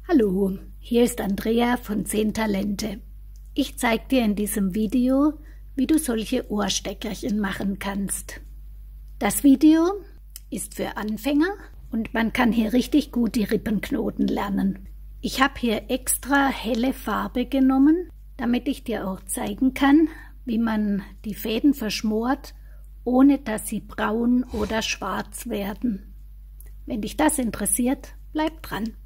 Hallo, hier ist Andrea von 10 Talente. Ich zeige dir in diesem Video, wie du solche Ohrsteckerchen machen kannst. Das Video ist für Anfänger und man kann hier richtig gut die Rippenknoten lernen. Ich habe hier extra helle Farbe genommen, damit ich dir auch zeigen kann, wie man die Fäden verschmort, ohne dass sie braun oder schwarz werden. Wenn dich das interessiert, bleib dran.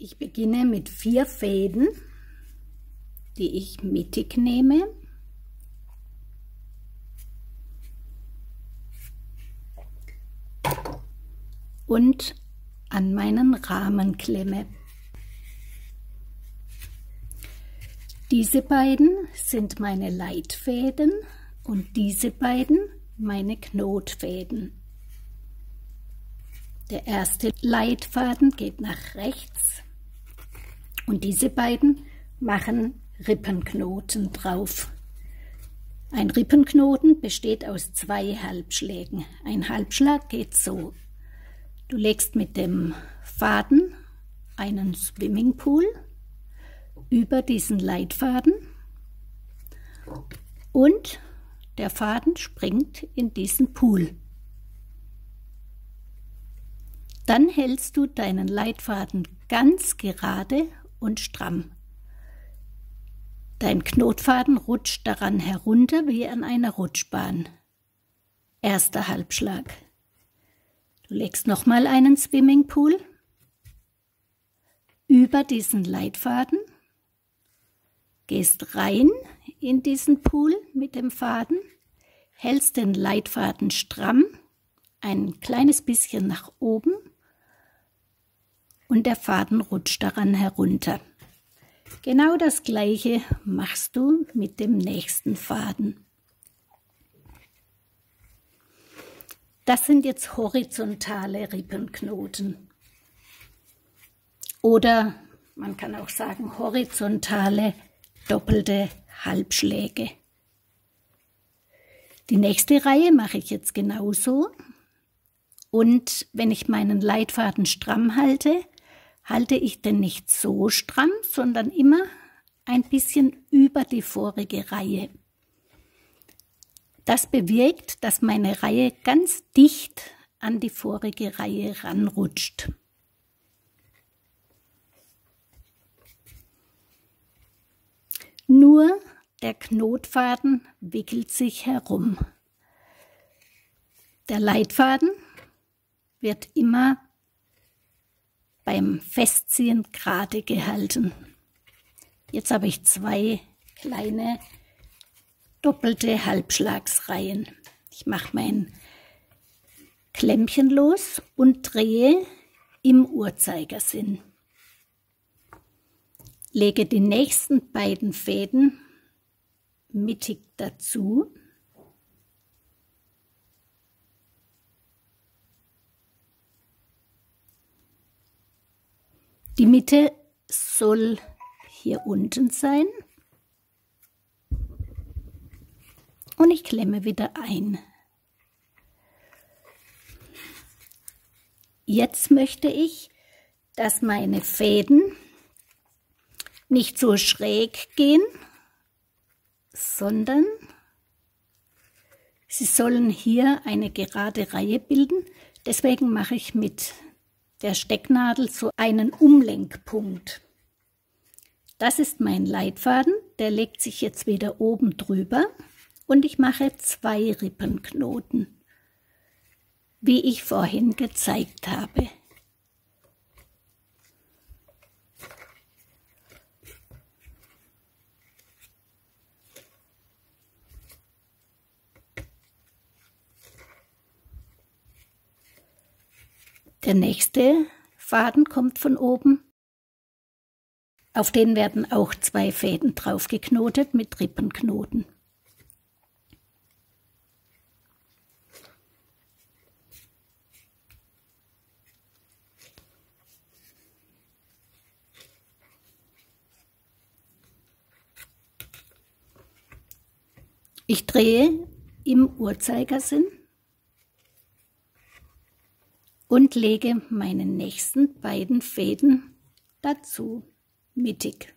Ich beginne mit 4 Fäden, die ich mittig nehme. Und an meinen Rahmen klemme. Diese beiden sind meine Leitfäden und diese beiden meine Knotfäden. Der erste Leitfaden geht nach rechts und diese beiden machen Rippenknoten drauf. Ein Rippenknoten besteht aus 2 Halbschlägen. Ein Halbschlag geht so. Du legst mit dem Faden einen Swimmingpool über diesen Leitfaden und der Faden springt in diesen Pool. Dann hältst du deinen Leitfaden ganz gerade und stramm. Dein Knotfaden rutscht daran herunter wie an einer Rutschbahn. Erster Halbschlag. Du legst nochmal einen Swimmingpool über diesen Leitfaden, gehst rein in diesen Pool mit dem Faden, hältst den Leitfaden stramm, ein kleines bisschen nach oben und der Faden rutscht daran herunter. Genau das Gleiche machst du mit dem nächsten Faden. Das sind jetzt horizontale Rippenknoten. Oder man kann auch sagen horizontale doppelte Halbschläge. Die nächste Reihe mache ich jetzt genauso. Und wenn ich meinen Leitfaden stramm halte, halte ich den nicht so stramm, sondern immer ein bisschen über die vorige Reihe. Das bewirkt, dass meine Reihe ganz dicht an die vorige Reihe ranrutscht. Nur der Knotfaden wickelt sich herum. Der Leitfaden wird immer beim Festziehen gerade gehalten. Jetzt habe ich 2 kleine doppelte Halbschlagsreihen. Ich mache mein Klemmchen los und drehe im Uhrzeigersinn. Lege die nächsten beiden Fäden mittig dazu. Die Mitte soll hier unten sein. Und ich klemme wieder ein. Jetzt möchte ich, dass meine Fäden nicht so schräg gehen, sondern sie sollen hier eine gerade Reihe bilden. Deswegen mache ich mit der Stecknadel so einen Umlenkpunkt. Das ist mein Leitfaden, der legt sich jetzt wieder oben drüber und ich mache 2 Rippenknoten, wie ich vorhin gezeigt habe. Der nächste Faden kommt von oben. Auf den werden auch 2 Fäden drauf geknotet mit Rippenknoten. Ich drehe im Uhrzeigersinn und lege meine nächsten beiden Fäden dazu, mittig.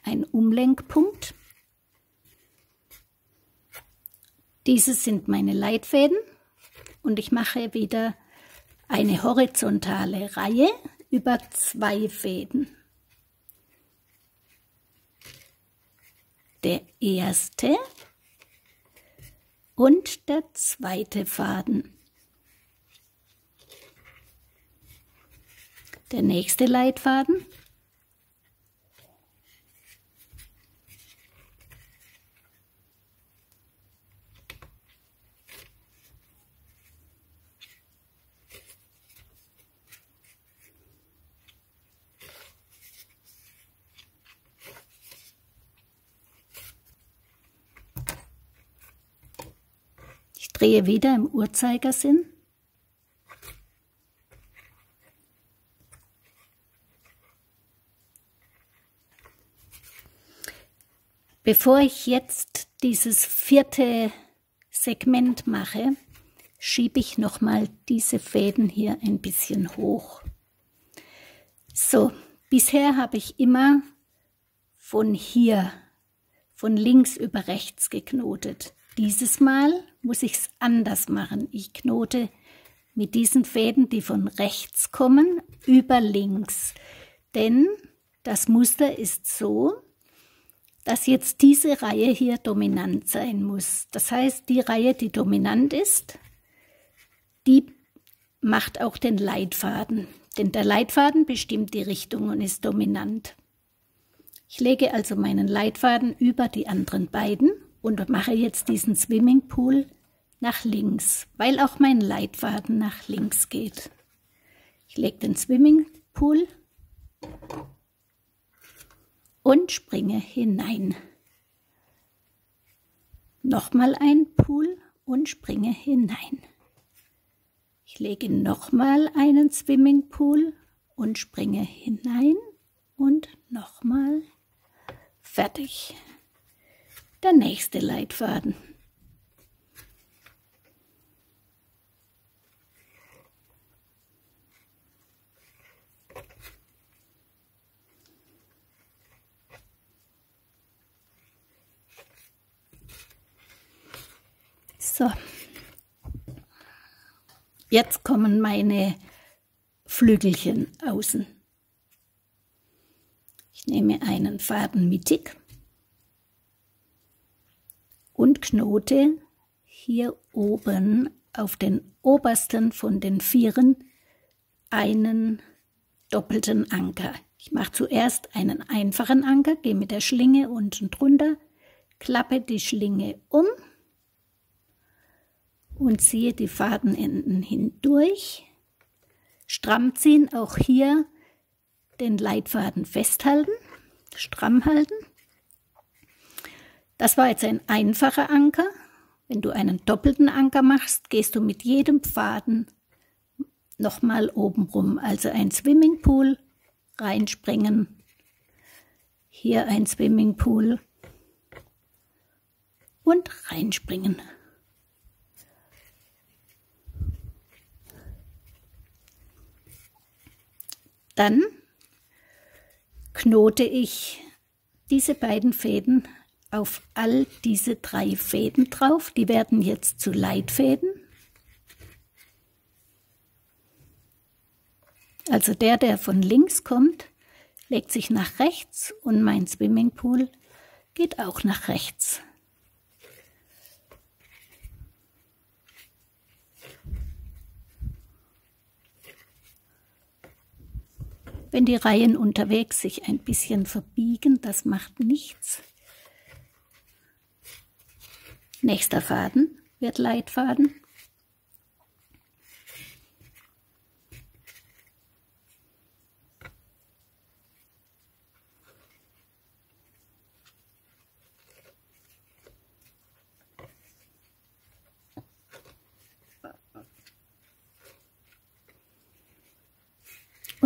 Ein Umlenkpunkt. Diese sind meine Leitfäden und ich mache wieder eine horizontale Reihe über 2 Fäden. Der erste und der zweite Faden. Der nächste Leitfaden. Ich drehe wieder im Uhrzeigersinn. Bevor ich jetzt dieses 4. Segment mache, schiebe ich nochmal diese Fäden hier ein bisschen hoch. So, bisher habe ich immer von hier, von links über rechts geknotet. Dieses Mal muss ich es anders machen. Ich knote mit diesen Fäden, die von rechts kommen, über links. Denn das Muster ist so, dass jetzt diese Reihe hier dominant sein muss. Das heißt, die Reihe, die dominant ist, die macht auch den Leitfaden. Denn der Leitfaden bestimmt die Richtung und ist dominant. Ich lege also meinen Leitfaden über die anderen beiden und mache jetzt diesen Swimmingpool nach links, weil auch mein Leitfaden nach links geht. Ich lege den Swimmingpool und springe hinein. Nochmal ein Pool und springe hinein. Ich lege nochmal einen Swimmingpool und springe hinein und nochmal. Fertig. Der nächste Leitfaden. So, jetzt kommen meine Flügelchen außen. Ich nehme einen Faden mittig und knote hier oben auf den obersten von den 4 einen doppelten Anker. Ich mache zuerst einen einfachen Anker, gehe mit der Schlinge unten drunter, klappe die Schlinge um und ziehe die Fadenenden hindurch. Stramm ziehen, auch hier den Leitfaden festhalten, stramm halten. Das war jetzt ein einfacher Anker. Wenn du einen doppelten Anker machst, gehst du mit jedem Faden nochmal oben rum. Also ein Swimmingpool, reinspringen, hier ein Swimmingpool und reinspringen. Dann knote ich diese beiden Fäden auf all diese 3 Fäden drauf. Die werden jetzt zu Leitfäden. Also der von links kommt, legt sich nach rechts und mein Swimmingpool geht auch nach rechts. Wenn die Reihen unterwegs sich ein bisschen verbiegen, das macht nichts. Nächster Faden wird Leitfaden.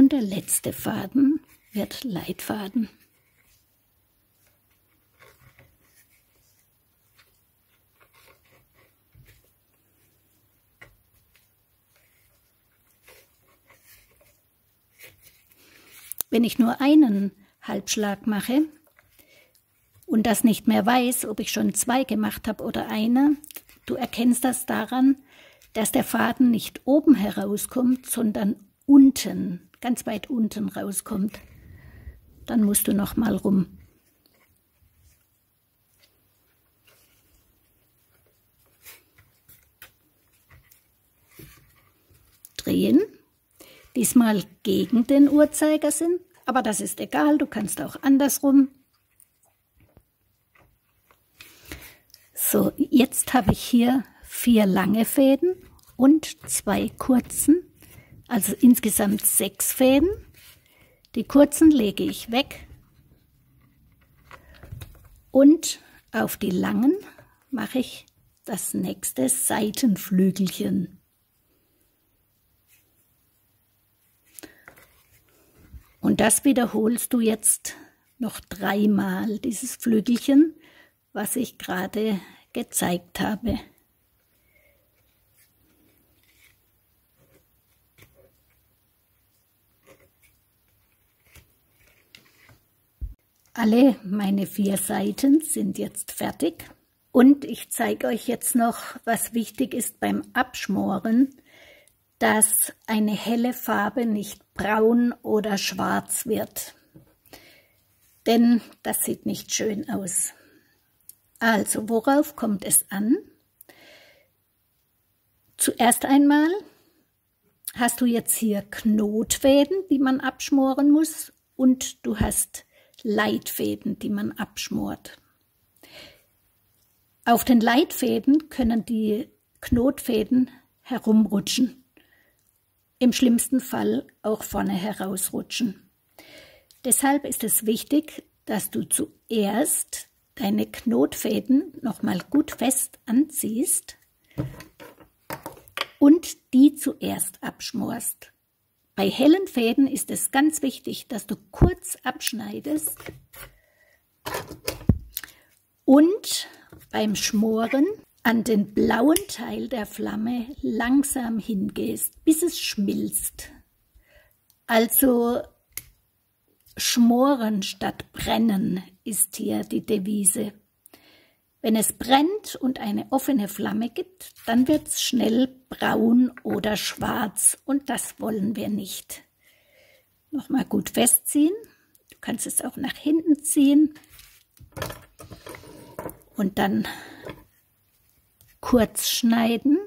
Und der letzte Faden wird Leitfaden. Wenn ich nur einen Halbschlag mache und das nicht mehr weiß, ob ich schon 2 gemacht habe oder eine, du erkennst das daran, dass der Faden nicht oben herauskommt, sondern unten, ganz weit unten rauskommt. Dann musst du noch mal rum. Drehen. Diesmal gegen den Uhrzeigersinn, aber das ist egal, du kannst auch andersrum. So, jetzt habe ich hier 4 lange Fäden und 2 kurzen, also insgesamt 6 Fäden. Die kurzen lege ich weg und auf die langen mache ich das nächste Seitenflügelchen. Und das wiederholst du jetzt noch 3-mal, dieses Flügelchen, was ich gerade gezeigt habe. Alle meine 4 Seiten sind jetzt fertig. Und ich zeige euch jetzt noch, was wichtig ist beim Abschmoren, dass eine helle Farbe nicht braun oder schwarz wird. Denn das sieht nicht schön aus. Also, worauf kommt es an? Zuerst einmal hast du jetzt hier Knotfäden, die man abschmoren muss, und du hast Leitfäden, die man abschmort. Auf den Leitfäden können die Knotfäden herumrutschen. Im schlimmsten Fall auch vorne herausrutschen. Deshalb ist es wichtig, dass du zuerst deine Knotfäden nochmal gut fest anziehst und die zuerst abschmorst. Bei hellen Fäden ist es ganz wichtig, dass du kurz abschneidest und beim Schmoren an den blauen Teil der Flamme langsam hingehst, bis es schmilzt. Also schmoren statt brennen ist hier die Devise. Wenn es brennt und eine offene Flamme gibt, dann wird es schnell braun oder schwarz und das wollen wir nicht. Nochmal gut festziehen. Du kannst es auch nach hinten ziehen und dann kurz schneiden.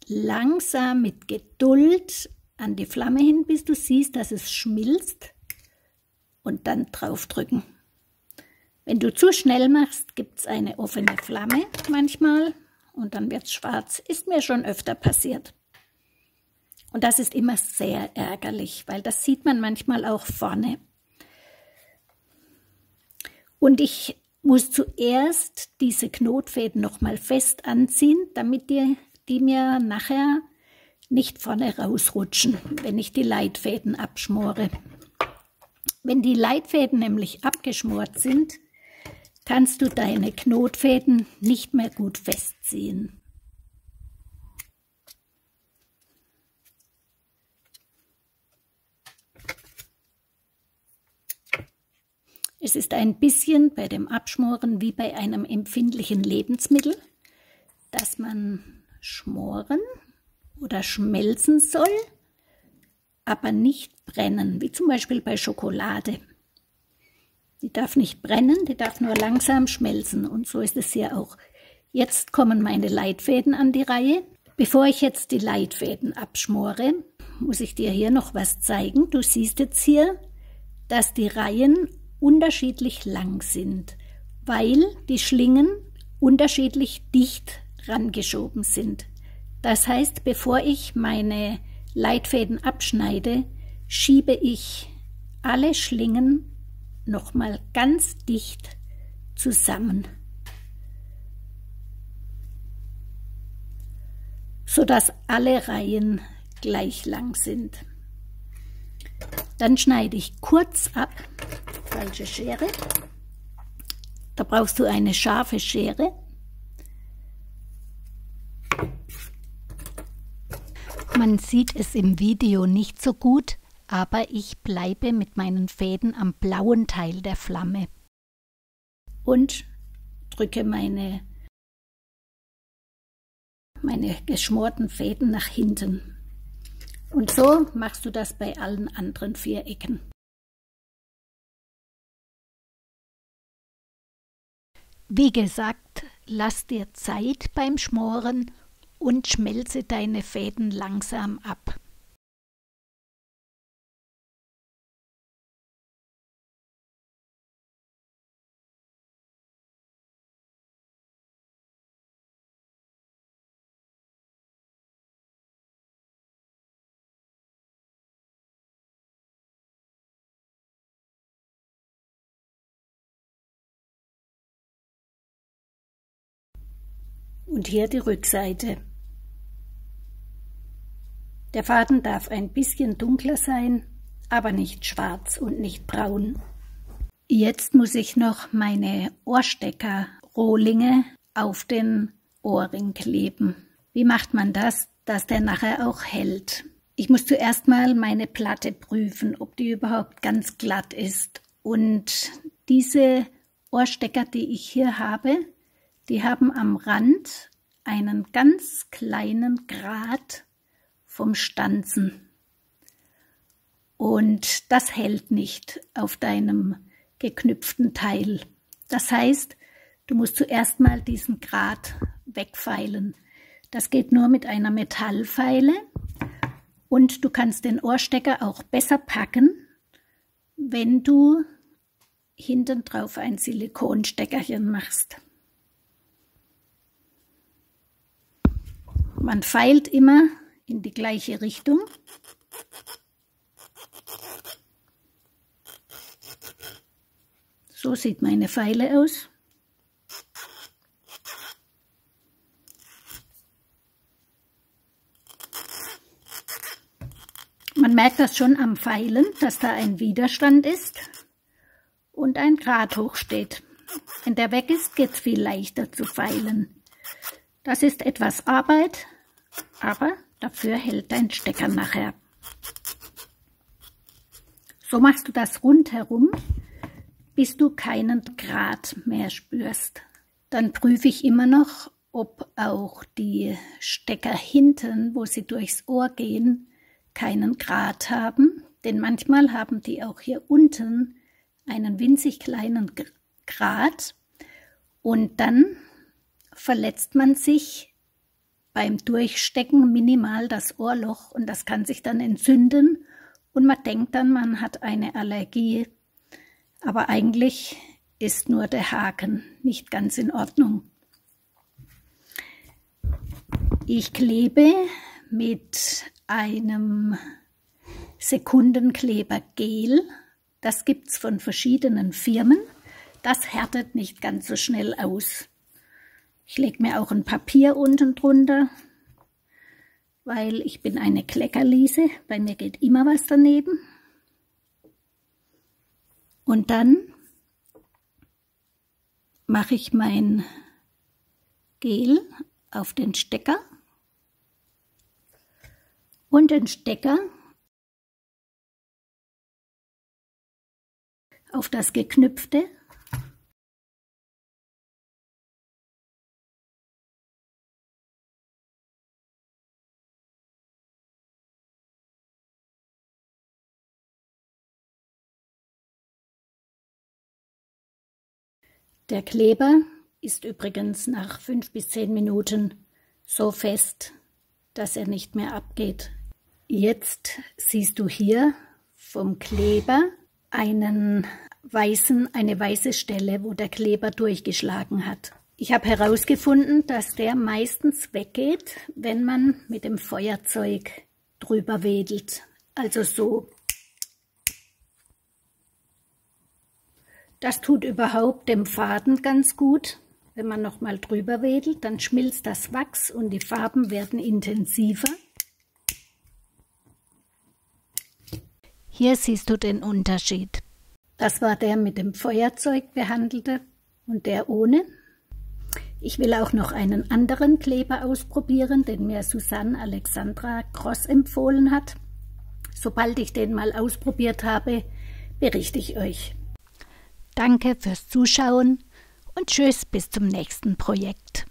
Langsam mit Geduld an die Flamme hin, bis du siehst, dass es schmilzt, und dann draufdrücken. Wenn du zu schnell machst, gibt es eine offene Flamme manchmal und dann wird es schwarz. Ist mir schon öfter passiert. Und das ist immer sehr ärgerlich, weil das sieht man manchmal auch vorne. Und ich muss zuerst diese Knotfäden nochmal fest anziehen, damit die mir nachher nicht vorne rausrutschen, wenn ich die Leitfäden abschmore. Wenn die Leitfäden nämlich abgeschmort sind, kannst du deine Knotfäden nicht mehr gut festziehen. Es ist ein bisschen bei dem Abschmoren wie bei einem empfindlichen Lebensmittel, dass man schmoren oder schmelzen soll, aber nicht brennen, wie zum Beispiel bei Schokolade. Die darf nicht brennen, die darf nur langsam schmelzen und so ist es hier auch. Jetzt kommen meine Leitfäden an die Reihe. Bevor ich jetzt die Leitfäden abschmore, muss ich dir hier noch was zeigen. Du siehst jetzt hier, dass die Reihen unterschiedlich lang sind, weil die Schlingen unterschiedlich dicht rangeschoben sind. Das heißt, bevor ich meine Leitfäden abschneide, schiebe ich alle Schlingen nochmal ganz dicht zusammen. sodass alle Reihen gleich lang sind. Dann schneide ich kurz ab, falsche Schere. Da brauchst du eine scharfe Schere. Man sieht es im Video nicht so gut, aber ich bleibe mit meinen Fäden am blauen Teil der Flamme und drücke meine geschmorten Fäden nach hinten. Und so machst du das bei allen anderen Vierecken. Wie gesagt, lass dir Zeit beim Schmoren und schmelze deine Fäden langsam ab. Und hier die Rückseite. Der Faden darf ein bisschen dunkler sein, aber nicht schwarz und nicht braun. Jetzt muss ich noch meine Ohrstecker-Rohlinge auf den Ohrring kleben. Wie macht man das, dass der nachher auch hält? Ich muss zuerst mal meine Platte prüfen, ob die überhaupt ganz glatt ist. Und diese Ohrstecker, die ich hier habe, die haben am Rand einen ganz kleinen Grat vom Stanzen. Und das hält nicht auf deinem geknüpften Teil. Das heißt, du musst zuerst mal diesen Grat wegfeilen. Das geht nur mit einer Metallfeile und du kannst den Ohrstecker auch besser packen, wenn du hinten drauf ein Silikonsteckerchen machst. Man feilt immer in die gleiche Richtung. So sieht meine Feile aus. Man merkt das schon am Feilen, dass da ein Widerstand ist und ein Grat hoch steht. Wenn der weg ist, geht es viel leichter zu feilen. Das ist etwas Arbeit, aber dafür hält dein Stecker nachher. So machst du das rundherum, bis du keinen Grat mehr spürst. Dann prüfe ich immer noch, ob auch die Stecker hinten, wo sie durchs Ohr gehen, keinen Grat haben. Denn manchmal haben die auch hier unten einen winzig kleinen Grat. Und dann verletzt man sich beim Durchstecken minimal das Ohrloch und das kann sich dann entzünden und man denkt dann, man hat eine Allergie. Aber eigentlich ist nur der Haken nicht ganz in Ordnung. Ich klebe mit einem Sekundenkleber-Gel. Das gibt es von verschiedenen Firmen. Das härtet nicht ganz so schnell aus. Ich lege mir auch ein Papier unten drunter, weil ich bin eine Kleckerliese. Bei mir geht immer was daneben. Und dann mache ich mein Gel auf den Stecker und den Stecker auf das Geknüpfte. Der Kleber ist übrigens nach 5 bis 10 Minuten so fest, dass er nicht mehr abgeht. Jetzt siehst du hier vom Kleber eine weiße Stelle, wo der Kleber durchgeschlagen hat. Ich habe herausgefunden, dass der meistens weggeht, wenn man mit dem Feuerzeug drüber wedelt. Also so. Das tut überhaupt dem Faden ganz gut. Wenn man nochmal drüber wedelt, dann schmilzt das Wachs und die Farben werden intensiver. Hier siehst du den Unterschied. Das war der mit dem Feuerzeug behandelte und der ohne. Ich will auch noch einen anderen Kleber ausprobieren, den mir Susanne Alexandra Gross empfohlen hat. Sobald ich den mal ausprobiert habe, berichte ich euch. Danke fürs Zuschauen und tschüss bis zum nächsten Projekt.